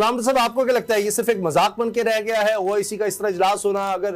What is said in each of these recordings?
غلام صاحب آپ کو کیا لگتا ہے یہ صرف ایک مذاق بن کے رہ گیا ہے؟ OIC کا اس طرح اجلاس ہونا، اگر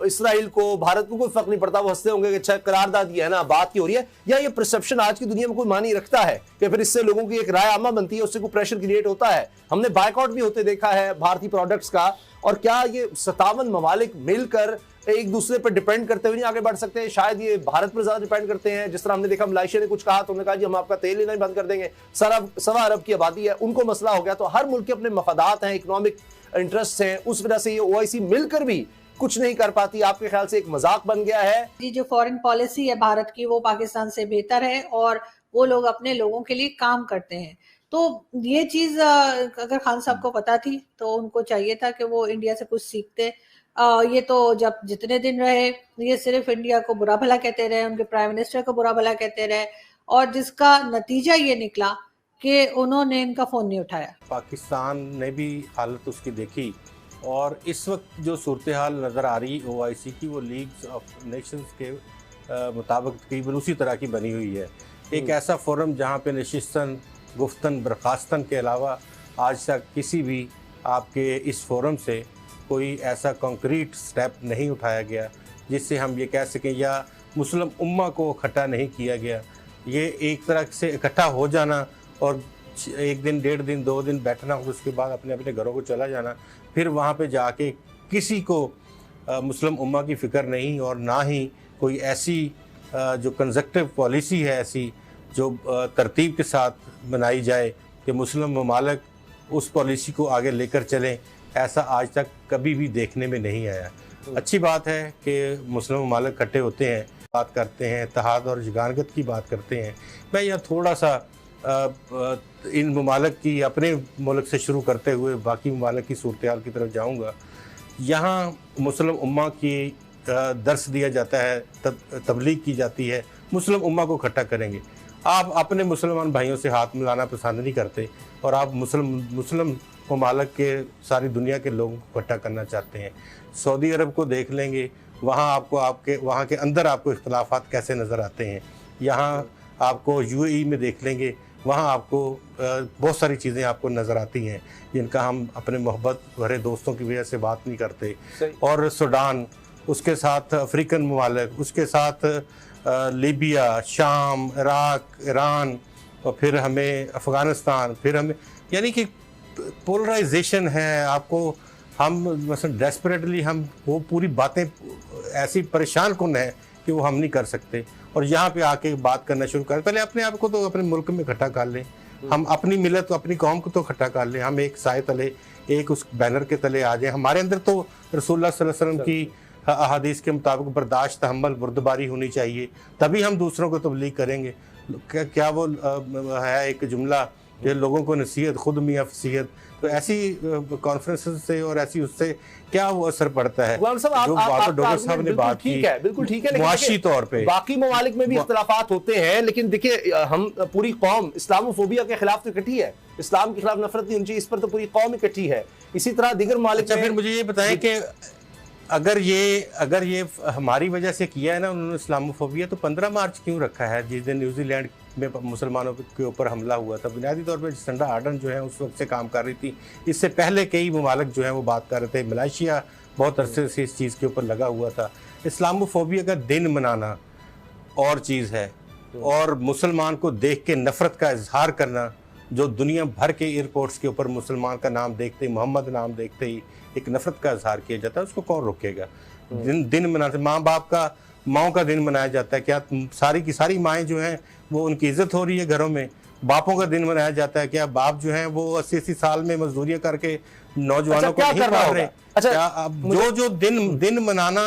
اسرائیل کو بھارت کو کوئی فرق نہیں پڑتا، وہ ہنستے ہوں گے کہ اچھا قرارداد یہ ہے نا، بات کی ہو رہی ہے، یا یہ پرسپشن آج کی دنیا میں کوئی معنی رکھتا ہے کہ پھر اس سے لوگوں کی ایک رائے عامہ بنتی ہے، اس سے کوئی پریشر کریٹ ہوتا ہے؟ ہم نے بائیکاٹ بھی ہوتے دیکھا ہے بھارتی پروڈکٹس کا، اور کیا یہ 57 ممالک مل کر ایک دوسرے پر ڈیپینڈ کرتے ہوئے نہیں آگے بڑھ سکتے؟ شاید یہ بھارت پر زیادہ ڈیپینڈ کرتے ہیں، جس طرح ہم نے دیکھا ملائیشیا نے کچھ کہا تو انہوں نے کہا جی ہم آپ کا تیل لینا ہی بند کر دیں گے، 1.25 ارب کی آبادی ہے، ان کو مسئلہ ہو گیا، تو ہر ملک کے اپنے مفادات ہیں، اکنامک انٹرسٹ ہیں، اس وجہ سے یہ OIC مل کر بھی کچھ نہیں کر پاتی۔ آپ کے خیال سے ایک مذاق بن گیا ہے؟ جی، جو فورن پالیسی ہے بھارت کی وہ پاکستان سے بہتر ہے، اور وہ لوگ اپنے لوگوں کے لیے کام کرتے ہیں، تو یہ چیز اگر خان صاحب کو پتا تھی تو ان کو چاہیے تھا کہ وہ انڈیا سے کچھ سیکھتے۔ یہ تو جب جتنے دن رہے یہ صرف انڈیا کو برا بھلا کہتے رہے، ان کے پرائم منسٹر کو برا بھلا کہتے رہے، اور جس کا نتیجہ یہ نکلا کہ انہوں نے ان کا فون نہیں اٹھایا۔ پاکستان نے بھی حالت اس کی دیکھی، اور اس وقت جو صورتحال نظر آ رہی OIC کی وہ لیگز آف نیشنز کے مطابق تقریباً اسی طرح کی بنی ہوئی ہے۔ ایک ایسا فورم جہاں پہ نشستن، گفتن، برخاستن کے علاوہ آج تک کسی بھی آپ کے اس فورم سے کوئی ایسا کنکریٹ سٹیپ نہیں اٹھایا گیا جس سے ہم یہ کہہ سکیں، یا مسلم امہ کو اکٹھا نہیں کیا گیا۔ یہ ایک طرح سے اکٹھا ہو جانا اور ایک دن، 1.5 دن، 2 دن بیٹھنا، اس کے بعد اپنے اپنے گھروں کو چلا جانا، پھر وہاں پہ جا کے کسی کو مسلم امہ کی فکر نہیں، اور نہ ہی کوئی ایسی جو کنزکٹیو پالیسی ہے ایسی جو ترتیب کے ساتھ بنائی جائے کہ مسلم ممالک اس پالیسی کو آگے لے کر چلیں، ایسا آج تک کبھی بھی دیکھنے میں نہیں آیا۔ اچھی بات ہے کہ مسلم ممالک اکٹھے ہوتے ہیں، بات کرتے ہیں، اتحاد اور یگانگت کی بات کرتے ہیں۔ میں یہ تھوڑا سا ان ممالک کی اپنے ملک سے شروع کرتے ہوئے باقی ممالک کی صورتحال کی طرف جاؤں گا۔ یہاں مسلم امہ کی درس دیا جاتا ہے، تبلیغ کی جاتی ہے، مسلم امہ کو اکٹھا کریں گے۔ آپ اپنے مسلمان بھائیوں سے ہاتھ ملانا پسند نہیں کرتے، اور آپ مسلم ممالک کے ساری دنیا کے لوگوں کو اکٹھا کرنا چاہتے ہیں۔ سعودی عرب کو دیکھ لیں گے، وہاں آپ کو وہاں کے اندر آپ کو اختلافات کیسے نظر آتے ہیں۔ یہاں آپ کو UAE میں دیکھ لیں گے، وہاں آپ کو بہت ساری چیزیں آپ کو نظر آتی ہیں جن کا ہم اپنے محبت بھرے دوستوں کی وجہ سے بات نہیں کرتے۔ اور سوڈان، اس کے ساتھ افریقن ممالک، اس کے ساتھ لیبیا، شام، عراق، ایران، اور پھر ہمیں افغانستان، پھر ہمیں، یعنی کہ پولرائزیشن ہے۔ آپ کو ہم مثلا ڈیسپریٹلی ہم وہ پوری باتیں ایسی پریشان کن ہیں کہ وہ ہم نہیں کر سکتے، اور یہاں پہ آ کے بات کرنا شروع کریں۔ پہلے اپنے آپ کو تو اپنے ملک میں اکٹھا کر لیں، ہم اپنی ملت کو، اپنی قوم کو تو اکٹھا کر لیں، ہم ایک سائے تلے، ایک اس بینر کے تلے آ جائیں۔ ہمارے اندر تو رسول اللہ صلی اللہ علیہ وسلم کی احادیث کے مطابق برداشت، تحمل، بردباری ہونی چاہیے، تبھی ہم دوسروں کو تبلیغ کریں گے۔ کیا وہ ہے ایک جملہ کہ لوگوں کو نصیحت خود میاں فصیحت، تو ایسی کانفرنس سے اور ایسی اس سے کیا وہ اثر پڑتا ہے جو ڈاکٹر صاحب نے بات کی، بالکل ٹھیک ہے، معاشی طور پہ باقی ممالک میں بھی اختلافات ہوتے ہیں، لیکن دیکھیے ہم پوری قوم اسلاموفوبیا کے خلاف تو اکٹھی ہے، اسلام کے خلاف نفرت نہیں ہونی چاہیے، اس پر تو پوری قوم اکٹھی ہے۔ اسی طرح دیگر ممالک اچھا، پھر مجھے یہ بتائیں کہ اگر یہ ہماری وجہ سے کیا ہے نا انہوں نے اسلاموفوبیا، تو 15 مارچ کیوں رکھا ہے جس دن نیوزی لینڈ میں مسلمانوں کے اوپر حملہ ہوا تھا؟ بنیادی طور پہ جسنڈا آرڈن جو ہے اس وقت سے کام کر رہی تھی، اس سے پہلے کئی ممالک جو ہیں وہ بات کر رہے تھے، ملائیشیا بہت عرصے سے اس چیز کے اوپر لگا ہوا تھا۔ اسلاموفوبیا کا دن منانا اور چیز ہے، اور مسلمان کو دیکھ کے نفرت کا اظہار کرنا، جو دنیا بھر کے ایئرپورٹس کے اوپر مسلمان کا نام دیکھتے ہی، محمد نام دیکھتے ہی ایک نفرت کا اظہار کیا جاتا ہے، اس کو کون روکے گا؟ دن مناتے، ماں باپ کا، ماؤں کا دن منایا جاتا ہے، کیا ساری کی ساری مائیں جو ہیں وہ ان کی عزت ہو رہی ہے گھروں میں؟ باپوں کا دن منایا جاتا ہے، کیا باپ جو ہیں وہ 80 سال میں مزدوریاں کر کے نوجوانوں کو نہیں پڑھ رہے؟ کیا جو دن منانا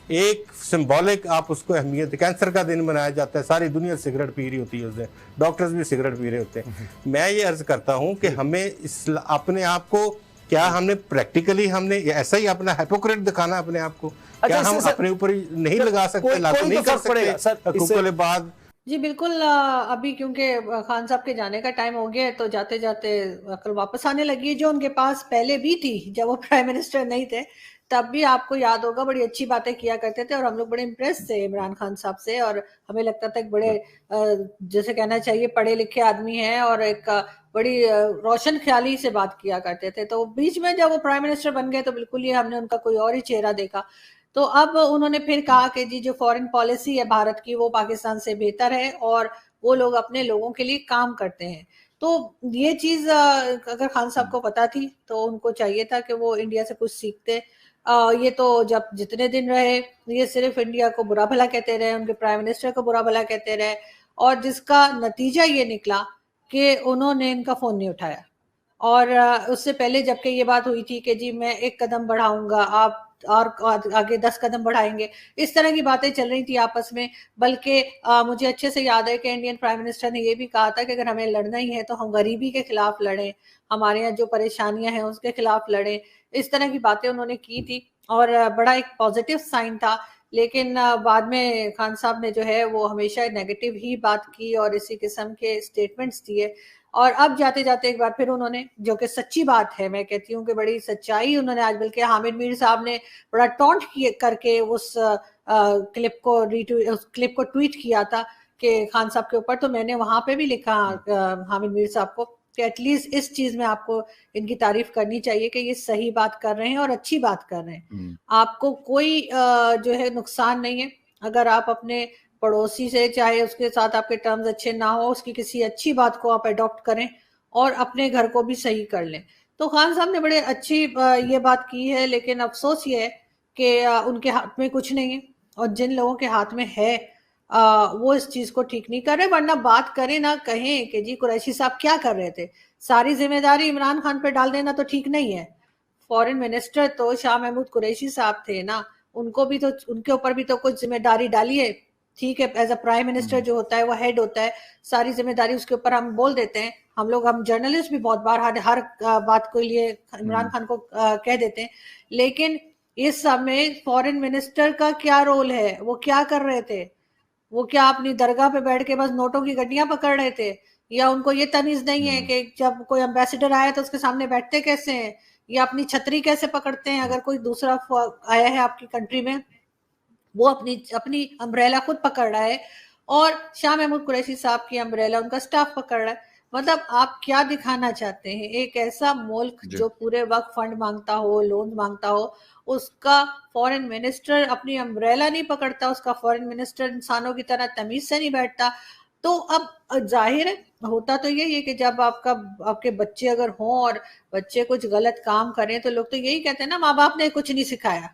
ایک سمبولک، آپ اس کو اہمیت، کینسر کا دن منایا جاتا ہے، ساری دنیا سگریٹ پی رہی ہوتی ہے اس دن، ڈاکٹرز بھی سگریٹ پی رہے ہوتے ہیں۔ میں یہ عرض کرتا ہوں کہ ہمیں اپنے آپ کو، کیا ہم نے پریکٹیکلی ہم نے ایسا ہی اپنا ہیپوکریٹ دکھانا اپنے آپ کو؟ کیا ہم اپنے اوپر نہیں لگا سکتے، لاگو نہیں کر سکتے حقوق العباد؟ جی بالکل، ابھی کیونکہ خان صاحب کے جانے کا ٹائم ہو گیا ہے تو جاتے جاتے عقل واپس آنے لگی ہے جو ان کے پاس پہلے بھی تھی جب وہ پرائم منسٹر نہیں تھے۔ تب بھی آپ کو یاد ہوگا بڑی اچھی باتیں کیا کرتے تھے اور ہم لوگ بڑے امپریس تھے عمران خان صاحب سے, اور ہمیں لگتا تھا کہ بڑے جیسے کہنا چاہیے پڑھے لکھے آدمی ہیں اور ایک بڑی روشن خیالی سے بات کیا کرتے تھے. تو بیچ میں جب وہ پرائم منسٹر بن گئے تو بالکل ہی ہم نے ان کا کوئی اور ہی چہرہ دیکھا. تو اب انہوں نے پھر کہا کہ جی جو فورن پالیسی ہے بھارت کی وہ پاکستان سے بہتر ہے اور وہ لوگ اپنے لوگوں کے لیے کام کرتے ہیں. تو یہ چیز اگر خان صاحب کو پتا تھی تو ان کو چاہیے تھا کہ وہ انڈیا سے کچھ سیکھتے. یہ تو جب جتنے دن رہے یہ صرف انڈیا کو برا بھلا کہتے رہے, ان کے پرائم منسٹر کو برا بھلا کہتے رہے, اور جس کا نتیجہ یہ نکلا کہ انہوں نے ان کا فون نہیں اٹھایا. اور اس سے پہلے جبکہ یہ بات ہوئی تھی کہ جی میں 1 قدم بڑھاؤں گا, آپ اور آگے 10 قدم بڑھائیں گے, اس طرح کی باتیں چل رہی تھی آپس میں. بلکہ مجھے اچھے سے یاد ہے کہ انڈین پرائم منسٹر نے یہ بھی کہا تھا کہ اگر ہمیں لڑنا ہی ہے تو ہم غریبی کے خلاف لڑیں, ہمارے یہاں جو پریشانیاں ہیں اس کے خلاف لڑیں. اس طرح کی باتیں انہوں نے کی تھی اور بڑا ایک پازیٹیو سائن تھا. لیکن بعد میں خان صاحب نے جو ہے وہ ہمیشہ نیگیٹو ہی بات کی اور اسی قسم کے اسٹیٹمنٹس دیے. اور اب جاتے جاتے ایک بار پھر انہوں نے, جو کہ سچی بات ہے, میں کہتی ہوں کہ بڑی سچائی انہوں نے آج, بلکہ حامد میر صاحب نے بڑا ٹونٹ کر کے اس کلپ کو ٹویٹ کیا تھا کہ خان صاحب کے اوپر. تو میں نے وہاں پہ بھی لکھا حامد میر صاحب کو کہ ایٹ لیسٹ اس چیز میں آپ کو ان کی تعریف کرنی چاہیے کہ یہ صحیح بات کر رہے ہیں اور اچھی بات کر رہے ہیں. آپ کو کوئی جو ہے نقصان نہیں ہے اگر آپ اپنے پڑوسی سے, چاہے اس کے ساتھ آپ کے ٹرمز اچھے نہ ہو, اس کی کسی اچھی بات کو آپ اڈاپٹ کریں اور اپنے گھر کو بھی صحیح کر لیں. تو خان صاحب نے بڑے اچھی یہ بات کی ہے, لیکن افسوس یہ ہے کہ ان کے ہاتھ میں کچھ نہیں ہے, اور جن لوگوں کے ہاتھ میں ہے وہ اس چیز کو ٹھیک نہیں کر رہے. ورنہ بات کریں نہ کہیں کہ جی قریشی صاحب کیا کر رہے تھے, ساری ذمہ داری عمران خان پہ ڈال دینا تو ٹھیک نہیں ہے. فورن منسٹر تو شاہ محمود قریشی صاحب تھے نا, ان کو بھی تو, ان کے اوپر بھی تو کچھ ذمہ داری ڈالیے. ٹھیک ہے, ایز اے پرائم منسٹر جو ہوتا ہے وہ ہیڈ ہوتا ہے, ساری ذمہ داری اس کے اوپر ہم بول دیتے ہیں. ہم جرنلسٹ بھی بہت بار ہر بات کے لیے عمران خان کو کہہ دیتے ہیں, لیکن اس سب میں فورن منسٹر کا کیا رول ہے, وہ کیا کر رہے تھے؟ وہ کیا اپنی درگاہ پہ بیٹھ کے بس نوٹوں کی گڈیاں پکڑ رہے تھے, یا ان کو یہ تمیز نہیں ہے کہ جب کوئی امبیسڈر آیا تو اس کے سامنے بیٹھتے کیسے ہیں, یا اپنی چھتری کیسے پکڑتے ہیں اگر کوئی دوسرا آیا ہے آپ کی کنٹری میں, وہ اپنی امبریلا خود پکڑ رہا ہے اور شاہ محمود قریشی صاحب کی امبریلا ان کا سٹاف پکڑ رہا ہے. مطلب آپ کیا دکھانا چاہتے ہیں؟ ایک ایسا ملک جو پورے وقت فنڈ مانگتا ہو, لون مانگتا ہو, اس کا فورن منسٹر اپنی امبریلا نہیں پکڑتا, اس کا فورن منسٹر انسانوں کی طرح تمیز سے نہیں بیٹھتا. تو اب ظاہر ہے ہوتا تو یہی ہے کہ جب آپ کے بچے اگر ہوں اور بچے کچھ غلط کام کریں تو لوگ تو یہی کہتے ہیں نا, ماں باپ نے کچھ نہیں سکھایا.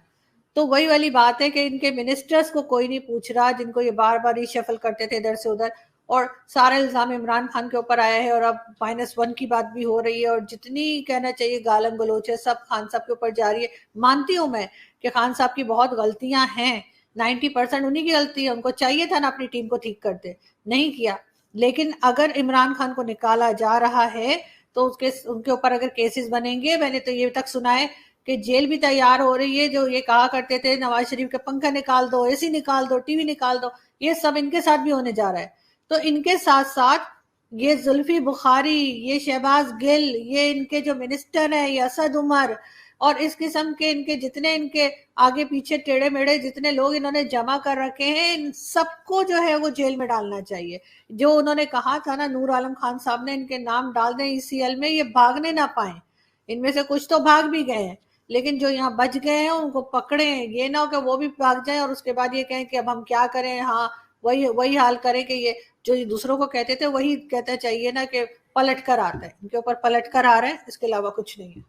تو وہی والی بات ہے کہ ان کے منسٹرز کو کوئی نہیں پوچھ رہا, جن کو یہ بار بار ریشفل کرتے تھے ادھر سے ادھر, اور سارا الزام عمران خان کے اوپر آیا ہے. اور اب -1 کی بات بھی ہو رہی ہے, اور جتنی کہنا چاہیے گالم گلوچ ہے سب خان صاحب کے اوپر جاری ہے. مانتی ہوں میں کہ خان صاحب کی بہت غلطیاں ہیں, 90% انہی کی غلطی ہے, ان کو چاہیے تھا نا اپنی ٹیم کو ٹھیک کرتے, نہیں کیا. لیکن اگر عمران خان کو نکالا جا رہا ہے تو ان کے اوپر اگر کیسز بنیں گے, میں نے تو یہ تک سنا ہے کہ جیل بھی تیار ہو رہی ہے. جو یہ کہا کرتے تھے نواز شریف کے پنکھا نکال دو, اے سی نکال دو, ٹی وی نکال دو, یہ سب ان کے ساتھ بھی ہونے جا رہا ہے. تو ان کے ساتھ ساتھ یہ زلفی بخاری, یہ شہباز گل, یہ ان کے جو منسٹر ہیں, یہ اسد عمر, اور اس قسم کے ان کے جتنے ان کے آگے پیچھے ٹیڑے میڑے جتنے لوگ انہوں نے جمع کر رکھے ہیں, ان سب کو جو ہے وہ جیل میں ڈالنا چاہیے. جو انہوں نے کہا تھا نا نور عالم خان صاحب نے, ان کے نام ڈال دیں ECL میں, یہ بھاگنے نہ پائیں. ان میں سے کچھ تو بھاگ بھی گئے ہیں, لیکن جو یہاں بچ گئے ہیں ان کو پکڑیں. یہ نہ ہو کہ وہ بھی بھاگ جائیں اور اس کے بعد یہ کہیں کہ اب ہم کیا کریں. ہاں وہی حال کریں کہ یہ جو دوسروں کو کہتے تھے وہی کہتا چاہیے نا کہ پلٹ کر آتا ہے, ان کے اوپر پلٹ کر آ رہا ہے, اس کے علاوہ کچھ نہیں ہے.